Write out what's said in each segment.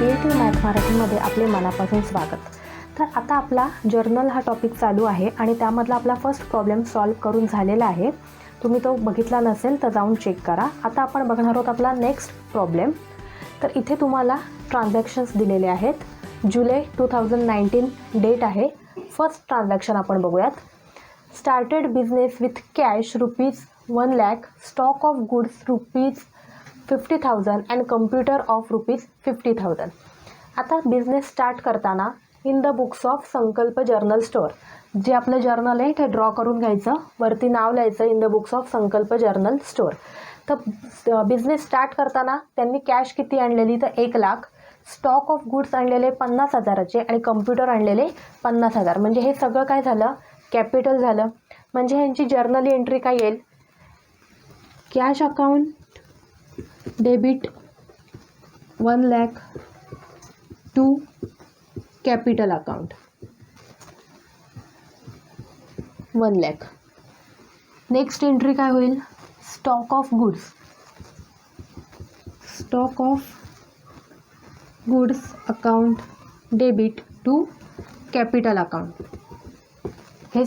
Creative math मराठीमध्ये आपले मनापासून स्वागत. तर आता आपला जर्नल हा टॉपिक चालू आहे आणि त्यामधला आपला फर्स्ट प्रॉब्लेम सॉल्व करून झालेला आहे. तुम्ही तो बघितला नसेल तर जाऊन चेक करा. आता आपण बघणार आहोत आपला नेक्स्ट प्रॉब्लेम. तर इथे तुम्हाला ट्रान्झॅक्शन्स दिलेले आहेत. जुलै 2019 डेट आहे. फर्स्ट ट्रान्झॅक्शन आपण बघूयात. Started business with cash ₹1 lakh, stock of goods ₹50,000 and computer of ₹50,000. आता बिझनेस स्टार्ट करताना इन द बुक्स ऑफ संकल्प जर्नल स्टोअर, जे आपलं जर्नल आहे ते ड्रॉ करून घ्यायचं, वरती नाव लिहायचं इन द बुक्स ऑफ संकल्प जर्नल स्टोअर. तर बिझनेस स्टार्ट करताना त्यांनी कॅश किती आणलेली तर 1 लाख, स्टॉक ऑफ गुड्स आणलेले 50,000चे आणि कम्प्युटर आणलेले 50,000. म्हणजे हे सगळं काय झालं, कॅपिटल झालं. म्हणजे ह्यांची जर्नली एंट्री काय येईल, cash account debit 1 lakh to capital account 1 lakh. Next entry काय होईल, stock of goods account debit to capital account. हे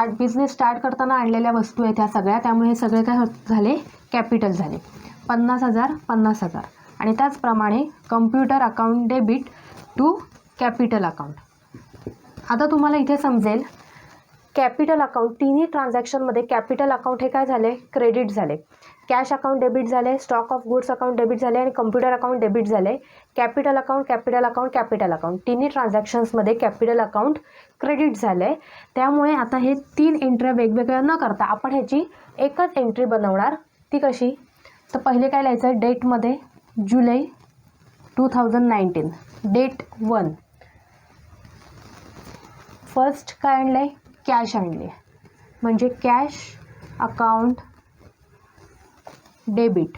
बिझनेस स्टार्ट करताना आणलेल्या वस्तू आहेत ह्या सगळ्या, त्यामुळे हे सगळे काय झाले, कॅपिटल झाले. 50,000 आणि त्याचप्रमाणे computer account debit to capital account. आता तुम्हाला इथे समजेल कॅपिटल अकाउंट तिन्ही ट्रान्झॅक्शनमध्ये कॅपिटल अकाउंट हे काय झाले, क्रेडिट झाले. कॅश अकाउंट डेबिट झाले, stock of goods account debit झाले आणि कम्प्युटर अकाउंट डेबिट झाले. कॅपिटल अकाउंट तिन्ही ट्रान्झॅक्शन्समध्ये कॅपिटल अकाउंट क्रेडिट झाले. त्यामुळे आता हे 3 एंट्र्या वेगवेगळ्या न करता आपण ह्याची एकच एंट्री बनवणार. ती कशी, तर पहिले काय लिहायचं, डेटमध्ये जुलै 2019 डेट 1. फर्स्ट काय आणलं आहे, कॅश आणली आहे, म्हणजे कॅश अकाउंट डेबिट.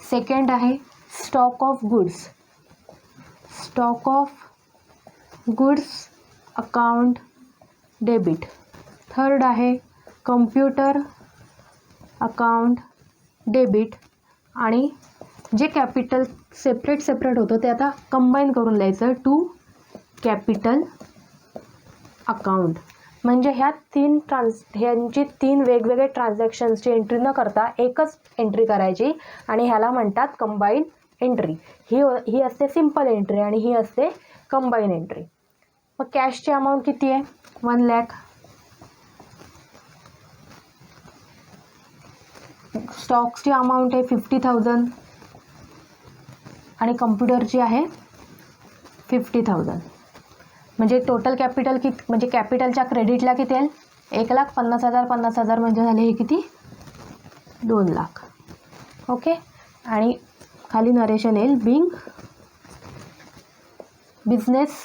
सेकंड आहे stock of goods account debit. Third आहे कम्प्युटर अकाउंट डेबिट. आणि जे कॅपिटल सेपरेट होतं ते आता कंबाईन करून लिहायचं टू कॅपिटल अकाउंट. म्हणजे ह्यांची 3 वेगवेगळे ट्रान्झॅक्शन्सची एंट्री न करता एकच एंट्री करायची आणि ह्याला म्हणतात कंबाईन एंट्री. ही असते सिंपल एंट्री आणि ही असते कंबाईन एंट्री. मग कॅशची अमाऊंट किती आहे, 1 lakh. स्टॉक्सची अमाऊंट आहे 50,000 आणि कम्प्युटरची आहे 50,000. म्हणजे टोटल कॅपिटल किती, म्हणजे कॅपिटलच्या क्रेडिटला किती येईल, 1 लाख, 50,000 म्हणजे झाले हे किती, 2 लाख. ओके. आणि खाली नरेशन येईल, बिंग बिझनेस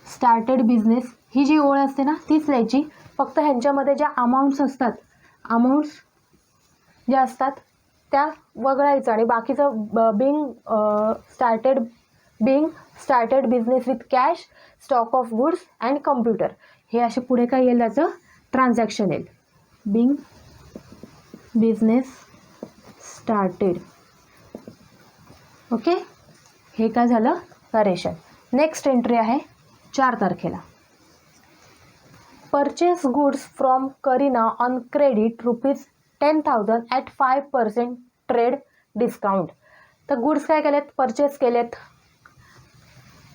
स्टार्टेड बिझनेस. ही जी ओळ असते ना तीच लिहायची, फक्त ह्यांच्यामध्ये ज्या अमाऊंट्स ज्या असतात त्या वगळायचं आणि बाकीचं being started business with cash, stock of goods and computer. हे असे पुढे काय येईल, त्याचं ट्रान्झॅक्शन येईल, बिंग बिझनेस स्टार्टेड. ओके. हे काय झालं, नरेशन. नेक्स्ट एंट्री आहे 4 तारखेला. Purchase goods from Kareena on credit ₹10,000 at 5% trade discount. तर गुड्स काय केलेत, परचेस केलेत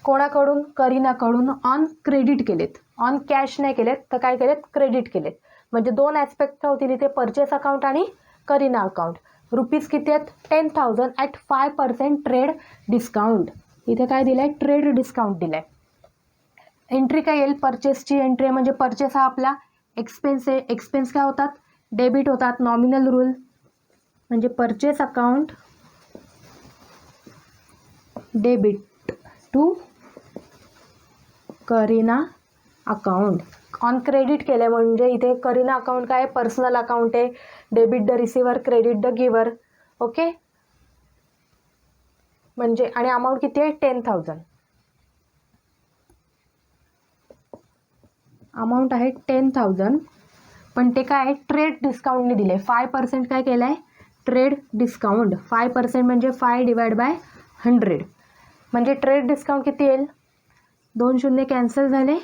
कोणाकडून, करीनाकडून. ऑन क्रेडिट केलेत, ऑन कॅश नाही केलेत, तर काय केलेत, क्रेडिट केलेत. म्हणजे 2 ॲस्पेक्ट होतील इथे, परचेस अकाउंट आणि करीना अकाउंट. रुपीज किती आहेत, 10,000 ॲट 5% ट्रेड डिस्काउंट. इथे काय दिलं आहे, ट्रेड डिस्काउंट दिलं आहे. एंट्री काय येईल, परचेसची एंट्री म्हणजे परचेस हा आपला एक्सपेन्स आहे. एक्सपेन्स काय होतात, डेबिट होतात, नॉमिनल रूल. म्हणजे purchase account debit to Kareena account. On credit केलं म्हणजे इथे करीना अकाउंट काय, पर्सनल अकाउंट आहे. Debit the receiver, credit the giver. Okay. म्हणजे आणि अमाऊंट किती आहे, 10,000. अमाऊंट आहे 10,000, पण ते काय आहे, ट्रेड डिस्काउंटने दिले. 5% काय केलं आहे, ट्रेड डिस्काउंट. 5% म्हणजे 5 / 100. म्हणजे ट्रेड डिस्काउंट किती येईल, 2 शून्य कॅन्सल झाले,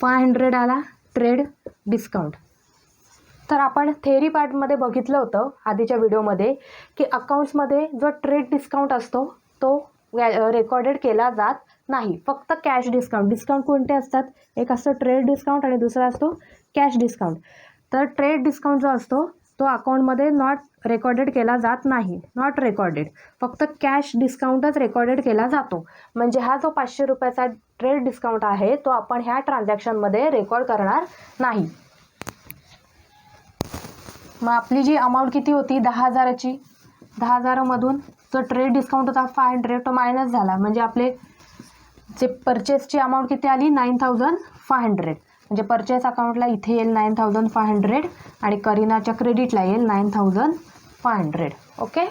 500 आला ट्रेड डिस्काउंट. तर आपण थेअरी पार्टमध्ये बघितलं होतं आधीच्या व्हिडिओमध्ये की अकाउंट्समध्ये जो ट्रेड डिस्काउंट असतो तो रेकॉर्डेड केला जात नाही, फक्त कॅश डिस्काउंट. डिस्काउंट कोणते असतात, एक असतो ट्रेड डिस्काउंट आणि दुसरा असतो कॅश डिस्काउंट. तर ट्रेड डिस्काउंट जो असतो तो अकाउंटमध्ये नॉट रेकॉर्डेड केला जात नाही, नॉट रेकॉर्डेड. फक्त कॅश डिस्काउंटच रेकॉर्डेड केला जातो. म्हणजे हा जो 500 रुपयाचा ट्रेड डिस्काउंट आहे तो आपण ह्या ट्रान्झॅक्शनमध्ये रेकॉर्ड करणार नाही. मग आपली जी अमाऊंट किती होती 10,000ची, 10,000मधून जो ट्रेड डिस्काउंट होता 500 तो मायनस झाला. म्हणजे आपले जे परचेसची अमाऊंट किती आली 9,500. म्हणजे परचेस अकाउंटला इथे येईल 9,500 आणि करीनाच्या क्रेडिटला येईल 9,500. ओके.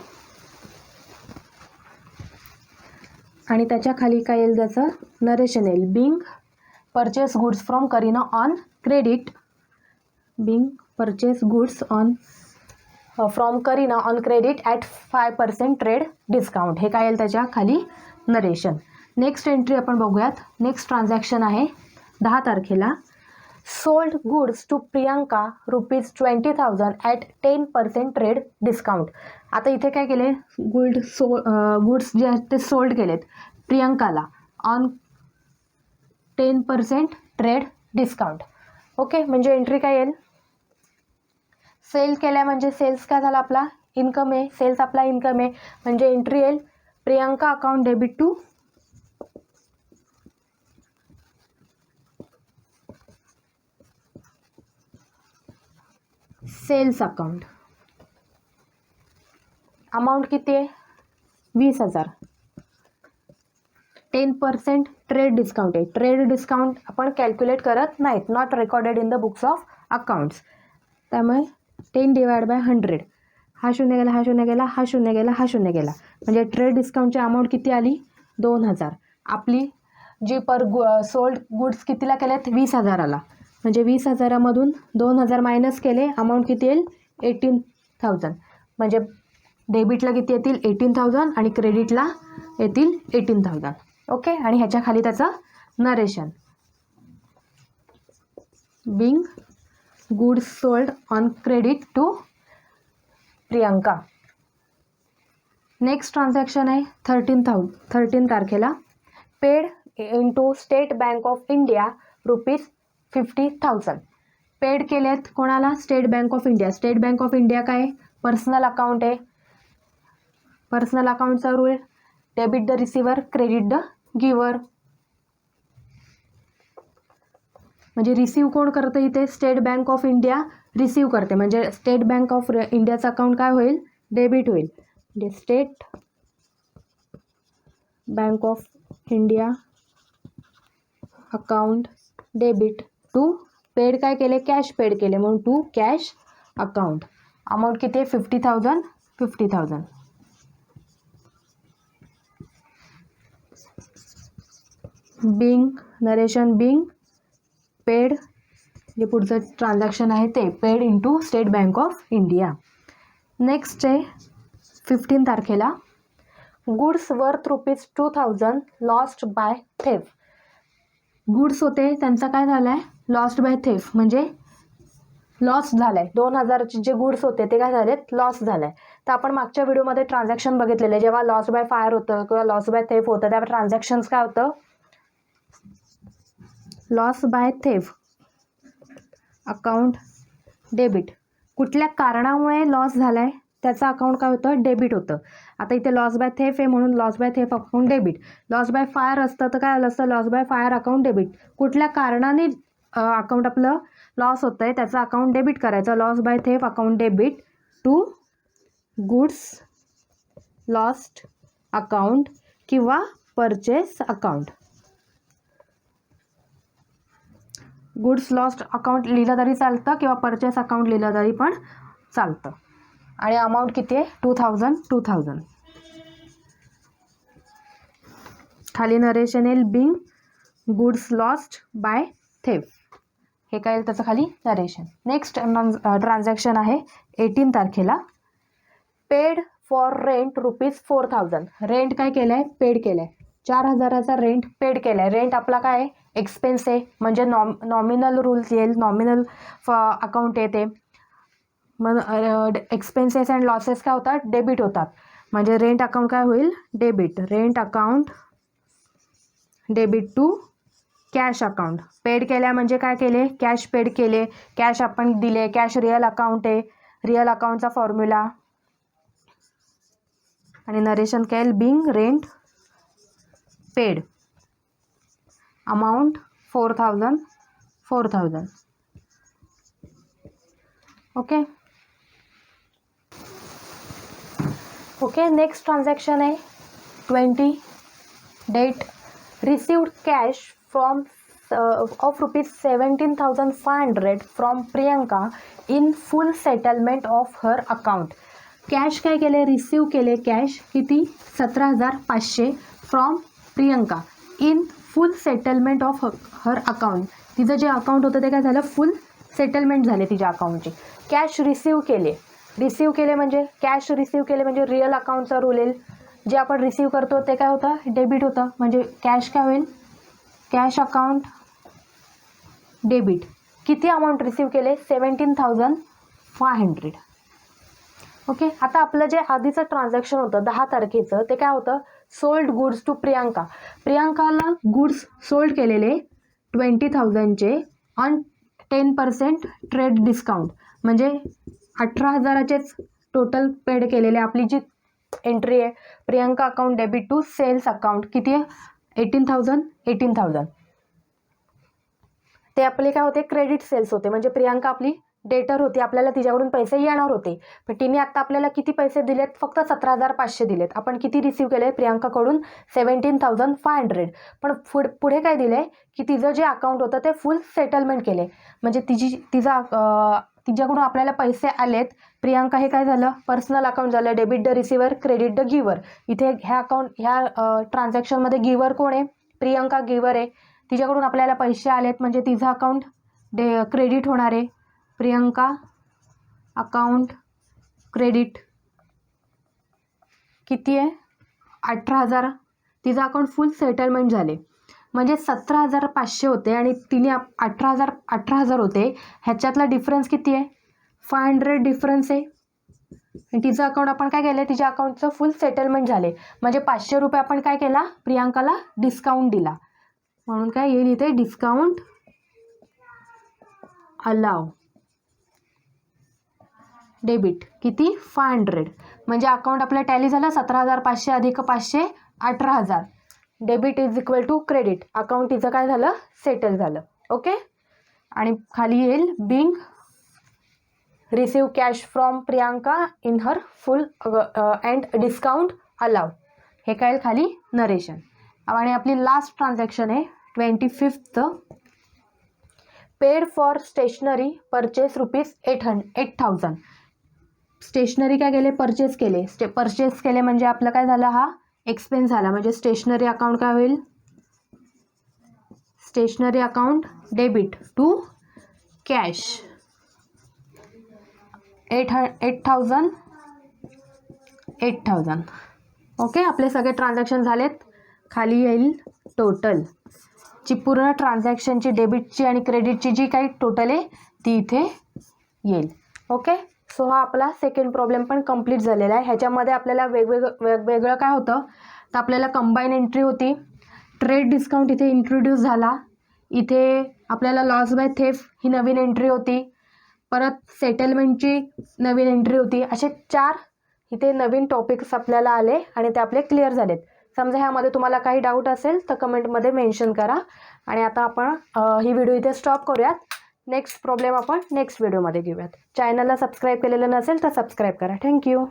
आणि त्याच्या खाली काय येईल, त्याचं नरेशन येईल, being purchase goods from Kareena on credit, being purchase goods on from Kareena on credit at 5% trade discount. हे काय येईल त्याच्या खाली नरेशन. नेक्स्ट एंट्री आपण बघूयात. नेक्स्ट ट्रान्झॅक्शन आहे 10 तारखेला. Sold goods to Priyanka ₹20,000 at 10% trade discount. आता इथे काय केले, गुड्स जे आहेत ते सोल्ड केलेत प्रियंकाला ऑन 10% ट्रेड डिस्काउंट. ओके. म्हणजे एंट्री काय येईल, सेल केल्या म्हणजे सेल्स काय झाला आपला, इन्कम आहे, सेल्स आपला इन्कम आहे. म्हणजे एंट्री येईल Priyanka account debit to sales account. Amount किती आहे 20,000. 10% ट्रेड डिस्काउंट आहे. ट्रेड डिस्काउंट आपण कॅल्क्युलेट करत नाहीत, not recorded in the books of accounts. त्यामुळे 10/100. हा शून्य गेला, हा शून्य गेला, हा शून्य गेला, हा शून्य गेला. म्हणजे ट्रेड डिस्काउंटची अमाऊंट किती आली 2,000. आपली जी सोल्ड गुड्स कितीला केल्यात 20,000 आला. म्हणजे 20,000मधून 2,000 मायनस केले, अमाऊंट किती येईल 18,000. म्हणजे डेबिटला किती येतील 18,000 आणि क्रेडिटला येतील 18,000. ओके. आणि ह्याच्या खाली त्याचं narration, being goods sold on credit to Priyanka. Next transaction आहे 13 तारखेला. Paid into State Bank of India ₹50,000. Paid केलेत कोणाला, State Bank of India. State Bank of India काय पर्सनल अकाउंट आहे. पर्सनल अकाउंटचा rule, debit the receiver, credit the giver. म्हणजे receive कोण करतं इथे, State Bank of India receive करते. म्हणजे स्टेट बँक ऑफ इंडियाचं अकाउंट काय होईल, डेबिट होईल. म्हणजे State Bank of India account debit to, paid काय केले, कॅश पेड केले म्हणून टू कॅश अकाउंट. अमाऊंट किती आहे 50,000. 50,000. बिंग नरेशन, बिंग पेड, जे पुढचं ट्रान्झॅक्शन आहे ते paid into State Bank of India. Next आहे 15 तारखेला. Goods worth ₹2,000 lost by theft. Goods होते त्यांचा काय झालं आहे लॉस्ट बाय थेफ्ट, म्हणजे लॉस झाला आहे. 2,000चे जे गुड्स होते ते काय झालेत, लॉस झालं आहे. तर आपण मागच्या व्हिडिओमध्ये ट्रान्झॅक्शन बघितलेले, जेव्हा लॉस बाय फायर होतं किंवा लॉस बाय थेफ्ट होतं त्या ट्रान्झॅक्शन्स काय होतं, loss by theft account debit. कुठल्या कारणामुळे लॉस झाला आहे त्याचं अकाउंट काय होतं, डेबिट होतं. आता इथे लॉस बाय थेफ्ट आहे म्हणून loss by theft account debit. Loss by fire असतं तर काय आलं असतं, loss by fire account debit. कुठल्या कारणाने अकाउंट आपलं लॉस होतं आहे त्याचं अकाउंट डेबिट करायचं, loss by theft account debit to goods lost account किंवा purchase account. Goods lost account लिहिलं तरी चालतं किंवा परचेस अकाउंट लिहिलं तरी पण चालतं. आणि अमाऊंट किती आहे 2,000. खाली नरेशन येईल Bing goods lost by theft. हे काय त्याचं खाली नरेशन. नेक्स्ट ट्रान्झॅक्शन आहे 18 तारखेला. Paid for rent ₹4,000. रेंट काय केलं आहे, पेड केलं आहे. 4,000चा रेंट पेड केला आहे. रेंट आपला काय आहे, एक्सपेन्स आहे, म्हणजे नॉमिनल रूल्स येईल, नॉमिनल अकाउंट येते. मग एक्सपेन्सेस अँड लॉसेस काय होतात, डेबिट होतात. म्हणजे रेंट अकाउंट काय होईल, debit. Rent account debit to cash account. Paid केल्या म्हणजे काय केले, कॅश पेड केले, कॅश आपण दिले. कॅश रिअल अकाउंट आहे, रिअल अकाउंटचा फॉर्म्युला. आणि नरेशन केल being rent paid amount 4,000. Okay. Next transaction आहे 20. Date received cash from of ₹17,500 from Priyanka in full settlement of her account. Cash काय केले, रिसीव्ह केले कॅश किती, 17,500 from Priyanka in full settlement of her account. तिचं जे account होतं ते काय झालं, फुल सेटलमेंट झाले तिच्या अकाउंटची. कॅश रिसीव्ह केले. रिसीव्ह केले म्हणजे कॅश रिसीव्ह केले म्हणजे रिअल अकाउंटचा रूल येईल. जे आपण रिसीव्ह करतो ते काय होतं, डेबिट होतं. म्हणजे कॅश काय होईल, कॅश अकाउंट डेबिट. किती अमाऊंट रिसीव्ह केले, 17,500. ओके. आता आपलं जे आधीचं ट्रान्झॅक्शन होतं 10 तारखेचं ते काय होतं, सोल्ड गुड्स टू प्रियंका. प्रियंकाला गुड्स सोल्ड केलेले 20,000चे ऑन 10% ट्रेड डिस्काउंट. म्हणजे 18,000चेच टोटल पेड केलेले. आपली जी एंट्री आहे, Priyanka account debit to sales account किती आहे, 18,000. ते आपले काय होते, क्रेडिट सेल्स होते. म्हणजे प्रियंका आपली डेटर होती, आपल्याला तिच्याकडून पैसे येणार होते. पण तिने आत्ता आपल्याला किती पैसे दिलेत, फक्त 17,500 दिलेत. आपण किती रिसीव्ह केले प्रियंकाकडून, 17,500. पण पुढे काय दिलं आहे की तिचं जे अकाउंट होतं ते फुल सेटलमेंट केले. म्हणजे तिच्याकडून आपल्याला पैसे आलेत. प्रियंका हे काय झालं, पर्सनल अकाउंट झालं. Debit the receiver, credit the giver. इथे ह्या ट्रान्झॅक्शनमध्ये गिव्हर कोण आहे, प्रियंका गिव्हर आहे. तिच्याकडून आपल्याला पैसे आलेत म्हणजे तिचं अकाउंट क्रेडिट होणार आहे. प्रियंका अकाउंट क्रेडिट किती आहे, 18,000. तिचं अकाउंट फुल सेटलमेंट झाले. म्हणजे 17,500 होते आणि तिने 18,000 होते. ह्याच्यातला डिफरन्स किती आहे, 500 डिफरन्स आहे. आणि तिचं अकाउंट आपण काय केलं, तिच्या अकाउंटचं फुल सेटलमेंट झाले. म्हणजे ₹500 आपण काय केला, प्रियंकाला डिस्काउंट दिला. म्हणून काय येईल इथे, डिस्काउंट अलाव डेबिट किती, 500. म्हणजे अकाउंट आपलं टॅली झालं, 17,500 अधिक 500 18,000. Debit is equal to credit. Account तिचं काय झालं, सेटल झालं. ओके. आणि खाली येईल being receive cash from Priyanka in her full and discount allow. हे काय येईल खाली, नरेशन. आणि आपली लास्ट ट्रान्झॅक्शन आहे 25th. Paid for stationery purchase ₹8,000. Stationery काय केले, परचेस केले. परचेस केले म्हणजे आपलं काय झालं, हा एक्सपेन्स झाला. म्हणजे स्टेशनरी अकाउंट काय होईल, stationery account debit to cash 8,000. Okay. आपले सगळे ट्रान्झॅक्शन झालेत. खाली येईल टोटल. जी पूर्ण ट्रान्झॅक्शनची डेबिटची आणि क्रेडिटची जी काही टोटल आहे ती इथे येईल. ओके. सो हा आपला सेकंड प्रॉब्लेम पण कंप्लीट झालेला आहे. ह्याच्यामध्ये आपल्याला वेगवेगळं काय होतं, तर आपल्याला कंबाईन एंट्री होती. ट्रेड डिस्काउंट इथे इंट्रोड्यूस झाला. इथे आपल्याला loss by theft he Naveen entry होती. परत सेटलमेंटची नवीन एंट्री होती. असे 4 इथे नवीन टॉपिक्स आपल्याला आले आणि ते आपले क्लिअर झालेत. समजा ह्यामध्ये तुम्हाला काही डाऊट असेल तर कमेंटमध्ये मेन्शन करा. आणि आता आपण ही व्हिडिओ इथे स्टॉप करूयात. नेक्स्ट प्रॉब्लेम आपण नेक्स्ट व्हिडिओमध्ये घेऊयात. चॅनलला सबस्क्राईब केलेलं नसेल तर सबस्क्राईब करा. थँक्यू.